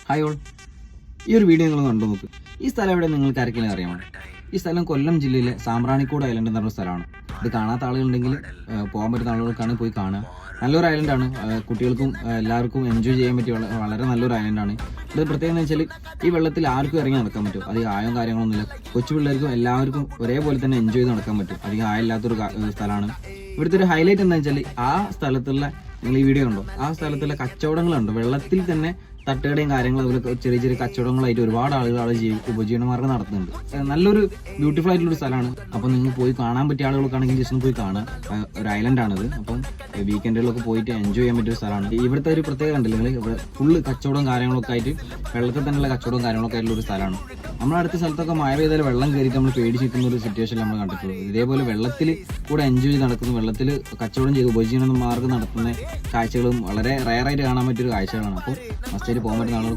Hi all, ഈ ഒരു video നിങ്ങൾ കണ്ടു നോക്ക്. ഈ സ്ഥലം എവിടെ നിങ്ങൾക്ക് ആർക്കെങ്കിലും അറിയാമോ? ഈ സ്ഥലം കൊല്ലം ജില്ലയിലെ സാമ്പ്രാണിക്കോട് ഐലൻഡ് എന്ന് പറഞ്ഞ സ്ഥലമാണ്. ഇത് കാണാത്ത ആളുകളുണ്ടെങ്കിൽ പോകാൻ പറ്റുന്ന ആളുകൾക്കാണ് പോയി കാണുക. നല്ലൊരു ഐലൻഡാണ്. കുട്ടികൾക്കും എല്ലാവർക്കും എൻജോയ് ചെയ്യാൻ പറ്റിയ വളരെ നല്ലൊരു ഐലൻഡാണ്. ഇത് പ്രത്യേകം എന്ന് വെച്ചാൽ ഈ വെള്ളത്തിൽ ആർക്കും ഇറങ്ങി നടക്കാൻ പറ്റും. അധികം ആയം കാര്യങ്ങളൊന്നുമില്ല. കൊച്ചു പിള്ളേർക്കും എല്ലാവർക്കും ഒരേപോലെ തന്നെ എൻജോയ് ചെയ്ത് നടക്കാൻ പറ്റും. അധികം ആയമില്ലാത്തൊരു സ്ഥലമാണ്. ഇവിടുത്തെ ഒരു ഹൈലൈറ്റ് എന്താ വെച്ചാൽ ആ സ്ഥലത്തുള്ള, നിങ്ങൾ ഈ വീഡിയോ കണ്ടോ, ആ സ്ഥലത്തുള്ള കച്ചവടങ്ങളുണ്ട്. വെള്ളത്തിൽ തന്നെ തട്ടുകടയും കാര്യങ്ങളും അതുപോലെ ചെറിയ ചെറിയ കച്ചവടങ്ങളായിട്ട് ഒരുപാട് ആളുകൾ അവിടെ ഉപജീവനമാർഗ്ഗം നടത്തുന്നുണ്ട്. നല്ലൊരു ബ്യൂട്ടിഫുൾ ആയിട്ടുള്ളൊരു സ്ഥലമാണ്. അപ്പം നിങ്ങൾ പോയി കാണാൻ പറ്റിയ ആളുകൾക്കാണെങ്കിൽ ജസ്റ്റ് പോയി കാണുക. ഒരു ഐലൻഡാണിത്. അപ്പം വീക്കെൻഡുകളിലൊക്കെ പോയിട്ട് എൻജോയ് ചെയ്യാൻ പറ്റിയ ഒരു സ്ഥലമാണ്. ഇവിടുത്തെ ഒരു പ്രത്യേകത ഉണ്ടല്ലോ, നിങ്ങൾ ഇവിടെ ഫുള്ള് കച്ചവടവും കാര്യങ്ങളൊക്കെ ആയിട്ട് വെള്ളത്തിൽ തന്നെയുള്ള കച്ചവടവും കാര്യങ്ങളൊക്കെ ആയിട്ടുള്ള ഒരു സ്ഥലമാണ്. നമ്മുടെ അടുത്ത സ്ഥലത്തൊക്കെ മഴ പെയ്താൽ വെള്ളം കയറിയിട്ട് നമ്മൾ പേടിച്ചിരിക്കുന്ന ഒരു സിറ്റുവേഷൻ നമ്മൾ കണ്ടിട്ടുള്ളൂ. ഇതേപോലെ വെള്ളത്തിൽ കൂടെ എൻജോയ് ചെയ്ത് നടക്കുന്നു, വെള്ളത്തിൽ കച്ചവടം ചെയ്ത് ഉപജീവന മാർഗ്ഗം നടത്തുന്ന കാഴ്ചകളും വളരെ റയറായിട്ട് കാണാൻ പറ്റിയൊരു കാഴ്ചകളാണ്. അപ്പോൾ മസ്റ്റായിട്ട് പോകാൻ പറ്റുന്ന ആളുകൾക്ക്